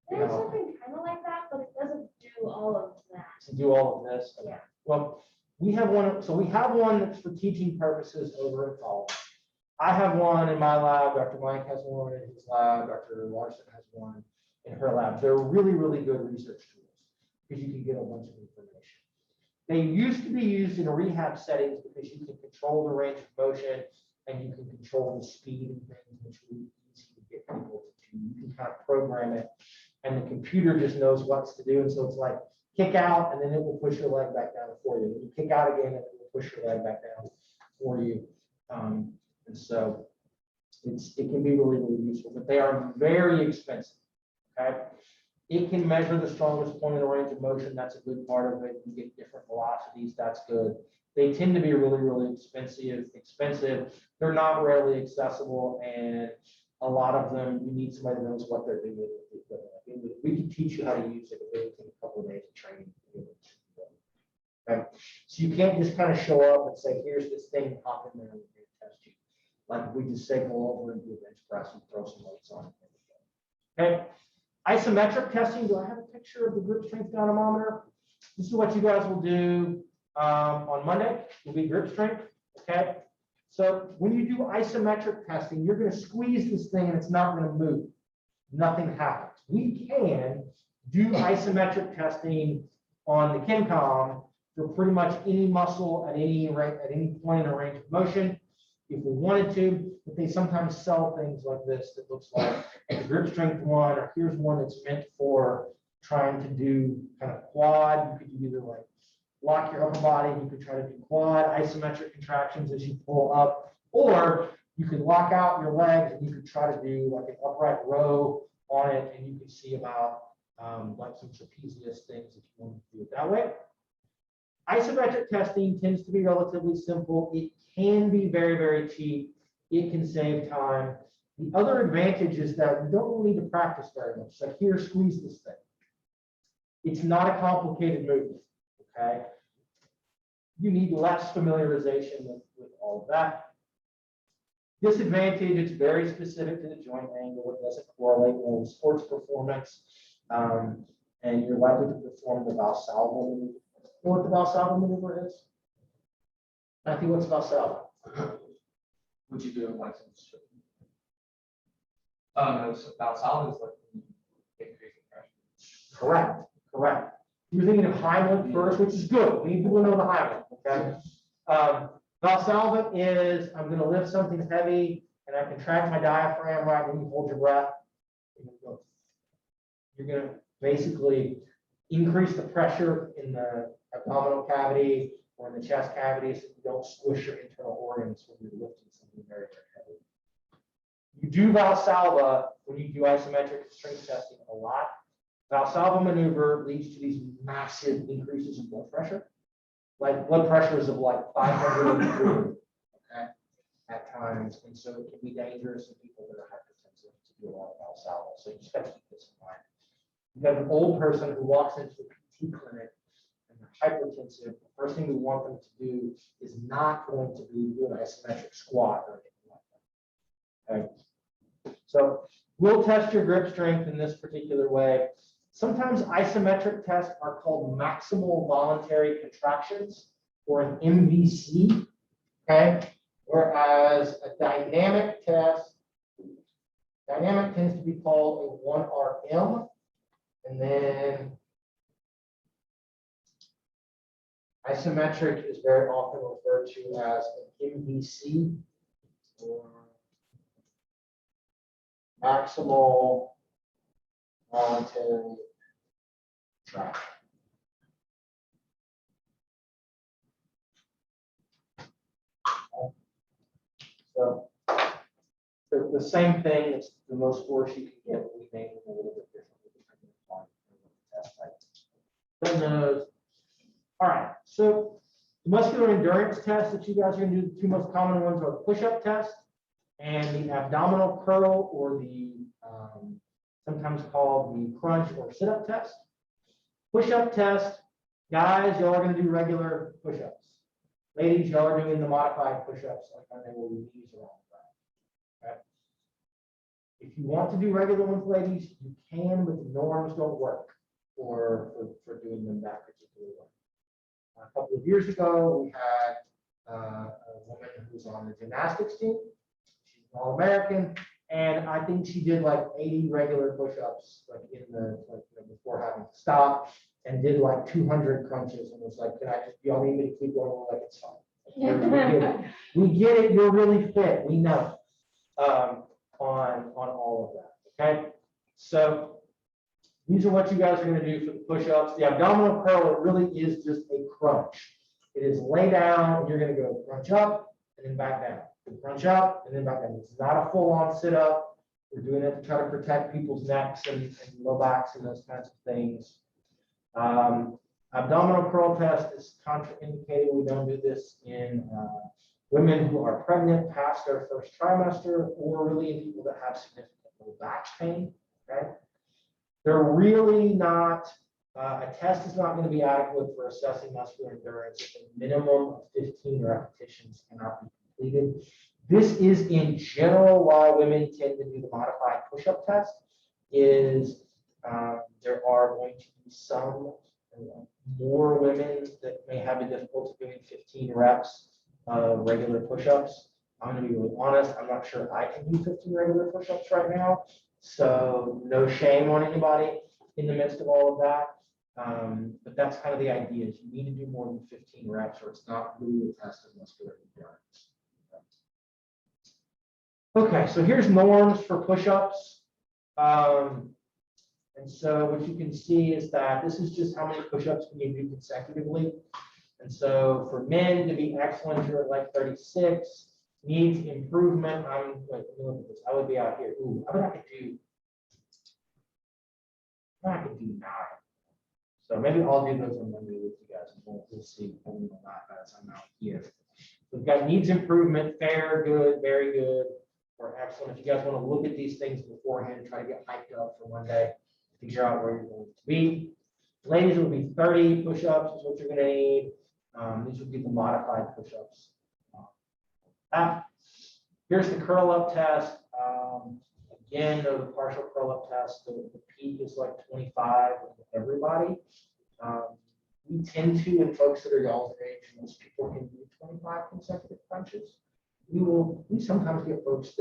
There's something kind of like that, but it doesn't do all of that. To do all of this? Yeah. Well, we have one. So we have one that's for teaching purposes over at college. I have one in my lab. Dr. Mike has one in his lab. Dr. Larson has one in her lab. They're really, really good research tools because you can get a bunch of information. They used to be used in rehab settings because you can control the range of motion and you can control the speed and things, which is easy to get people to do. You can kind of program it, and the computer just knows what to do. And so it's like kick out, and then it will push your leg back down for you. And you kick out again, and it will push your leg back down for you. And so it can be really, really useful, but they are very expensive. Okay. It can measure the strongest point in the range of motion. That's a good part of it. You get different velocities. That's good. They tend to be really, really expensive. They're not readily accessible, and a lot of them, you need somebody that knows what they're doing with the equipment. We can teach you how to use it. It will take a couple of days of training. Okay. So you can't just kind of show up and say, here's this thing, hop in there and test you. Like we just say, go over and do a bench press and throw some weights on it. Okay. Isometric testing. Do I have a picture of the grip strength dynamometer? This is what you guys will do on Monday. Will be grip strength. Okay. So when you do isometric testing, you're going to squeeze this thing and it's not going to move. Nothing happens. We can do isometric testing on the KinCom for pretty much any muscle at any point in a range of motion if we wanted to, but they sometimes sell things like this that looks like a grip strength one, or here's one that's meant for trying to do kind of quad. You could either like lock your upper body, you could try to do quad isometric contractions as you pull up, or you could lock out your legs and you could try to do like an upright row on it, and you can see about like some trapezius things if you want to do it that way. Isometric testing tends to be relatively simple. It can be very, very cheap. It can save time. The other advantage is that we don't need to practice very much. So here, squeeze this thing. It's not a complicated movement, okay? You need less familiarization with all of that. Disadvantage, it's very specific to the joint angle. It doesn't correlate with sports performance. And you're likely to perform the Valsalva maneuver. You know what the Valsalva maneuver is? Matthew, what's Valsalva? Would you do it like some? No, so Valsalva is like increasing pressure. Correct, correct. You're thinking of Heimlich first, which is good. We need people to know the Heimlich, okay? Valsalva is, I'm going to lift something heavy and I contract my diaphragm right when you hold your breath. You're going to basically increase the pressure in the abdominal cavity or in the chest cavity so you don't squish your internal organs when you're lifting something very, very heavy. You do Valsalva when you do isometric strength testing a lot. Valsalva maneuver leads to these massive increases in blood pressure, like blood pressures of like 500 okay, at times, and so it can be dangerous in people that are hypertensive to do a lot of Valsalva. So you just got to keep this in mind. You have an old person who walks into a PT clinic and they're hypertensive. The first thing we want them to do is not going to be doing an isometric squat or anything like that. Okay. So we'll test your grip strength in this particular way. Sometimes isometric tests are called maximal voluntary contractions, or an MVC. Okay. Whereas a dynamic test, dynamic tends to be called a 1RM. And then isometric is very often referred to as an MVC, or maximal voluntary contraction. So the same thing, it's the most force you can get, but we name them a little bit differently depending upon the test type. Then all right, so the muscular endurance test that you guys are going to do, the two most common ones are the push-up test and the abdominal curl, or the sometimes called the crunch or sit-up test. Push-up test, guys, y'all are going to do regular push-ups. Ladies, y'all are doing the modified push-ups, like when they will use knees around the ground. Okay? If you want to do regular ones, ladies, you can, but the norms don't work for doing them that particular way. A couple of years ago, we had a woman who was on the gymnastics team. She's an All-American, and I think she did like 80 regular push-ups, like before having to stop, and did like 200 crunches, and was like, "Can I just? Y'all need me to keep going?" Like, it's fine. We get it. You're really fit. We know. On all of that. Okay. So these are what you guys are going to do for the push-ups. The abdominal curl, it really is just a crunch. It is lay down, and you're going to go crunch up and then back down. Crunch up and then back down. It's not a full-on sit-up. We're doing it to try to protect people's necks and low backs and those kinds of things. Abdominal curl test is contraindicated. We don't do this in women who are pregnant past their first trimester, or really in people that have significant low back pain. Okay. They're really not, a test is not going to be adequate for assessing muscular endurance if a minimum of 15 repetitions cannot be completed. This is in general why women tend to do the modified push-up test, is there are going to be some more women that may have a difficulty doing 15 reps of regular push-ups. I'm going to be really honest, I'm not sure I can do 15 regular push-ups right now. So no shame on anybody in the midst of all of that. But that's kind of the idea, is you need to do more than 15 reps, or it's not really a test of muscular endurance. Okay, so here's norms for push-ups. And so what you can see is that this is just how many push-ups can you do consecutively. And so for men to be excellent, you're at like 36. Needs improvement. Let me look at this. I would be out here. Ooh, I bet I could do 9. So maybe I'll do those on Monday with you guys, and we'll see. I'm out here. We've got needs improvement, fair, good, very good, or excellent. If you guys want to look at these things beforehand, try to get hyped up for one day, figure out where you're going to be. Ladies, it would be 30 push-ups is what you're going to need. These would be the modified push-ups. Here's the curl up test. Again, the partial curl up test, the peak is like 25 with everybody. We tend to, in folks that are y'all's age, most people can do 25 consecutive crunches. We sometimes get folks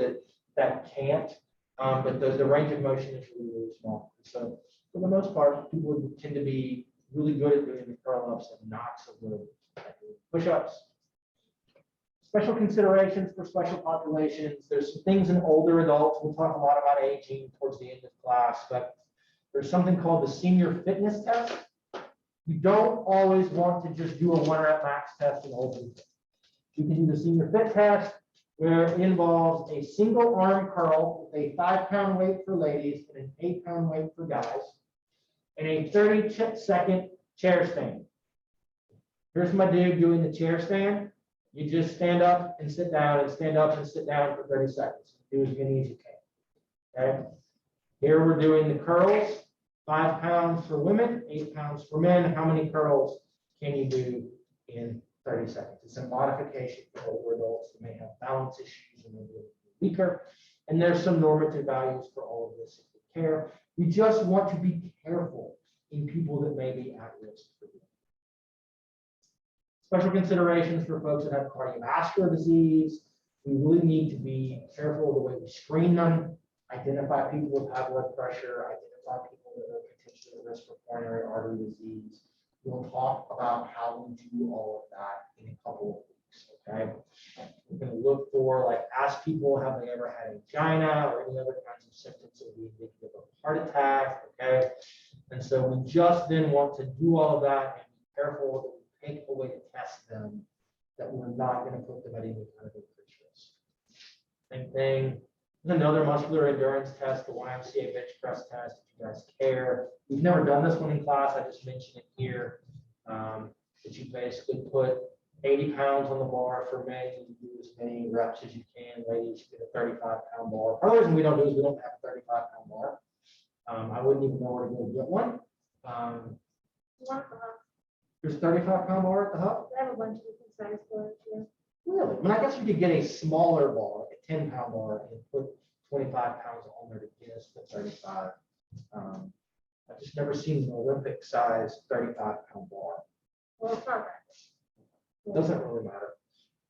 that can't, but the range of motion is really, really small. So for the most part, people would tend to be really good at doing the curl ups and not so good at doing push-ups. Special considerations for special populations. There's some things in older adults. We'll talk a lot about aging towards the end of class, but there's something called the senior fitness test. You don't always want to just do a 1 rep max test in older people. You can do the senior fit test, where it involves a single arm curl with a 5-pound weight for ladies and an 8-pound weight for guys, and a 30-second chair stand. Here's my dude doing the chair stand. You just stand up and sit down and stand up and sit down for 30 seconds. Do as many as you can. Okay. Here we're doing the curls, 5 pounds for women, 8 pounds for men. How many curls can you do in 30 seconds? It's a modification for older adults that may have balance issues and may be weaker. And there's some normative values for all of this if you care. We just want to be careful in people that may be at risk for this. Special considerations for folks that have cardiovascular disease. We really need to be careful of the way we screen them, identify people with high blood pressure, identify people that are potentially at risk for coronary artery disease. We'll talk about how we do all of that in a couple of weeks, okay? We're going to look for, like, ask people, have they ever had angina or any other kinds of symptoms that would be indicative of a heart attack, okay? And so we just then want to do all of that and be careful that we take a way to test them, that we're not going to put them at any kind of increased risk. Same thing. There's another muscular endurance test, the YMCA bench press test, if you guys care. We've never done this one in class. I just mentioned it here. That you basically put 80 pounds on the bar for men. You do as many reps as you can. Ladies, you get a 35-pound bar. Part of the reason we don't do is we don't have a 35-pound bar. I wouldn't even know where to go get one. There's a 35-pound bar at the hub? I have a bunch of different size bars here. Really? I mean, I guess you could get a smaller bar, a 10-pound bar, and put 25 pounds on there to get us to 35. I've just never seen an Olympic size 35-pound bar. Well, it's not that. It doesn't really matter.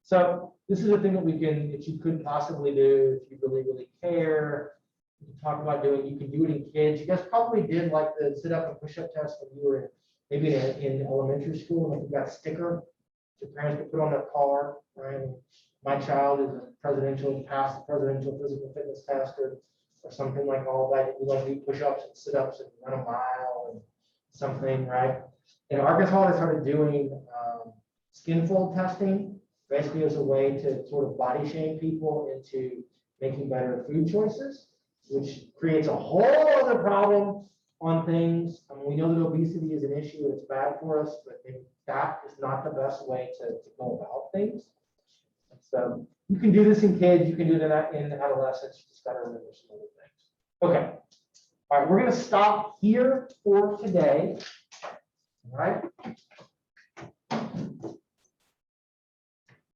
So this is a thing that you could possibly do if you really, really care. You can talk about doing, you can do it in kids. You guys probably did like the sit up and push up test when you were maybe in elementary school, like you got a sticker your parents could put on their car, right? My child is a presidential, passed the presidential physical fitness test or something like all that. You like to do push-ups and sit-ups and run a mile and something, right? In Arkansas, they started doing skin fold testing, basically as a way to sort of body shame people into making better food choices, which creates a whole other problem on things. I mean, we know that obesity is an issue and it's bad for us, but that is not the best way to go about things. So you can do this in kids, you can do that in adolescents, you just got to remember some other things. Okay. All right, we're going to stop here for today. All right.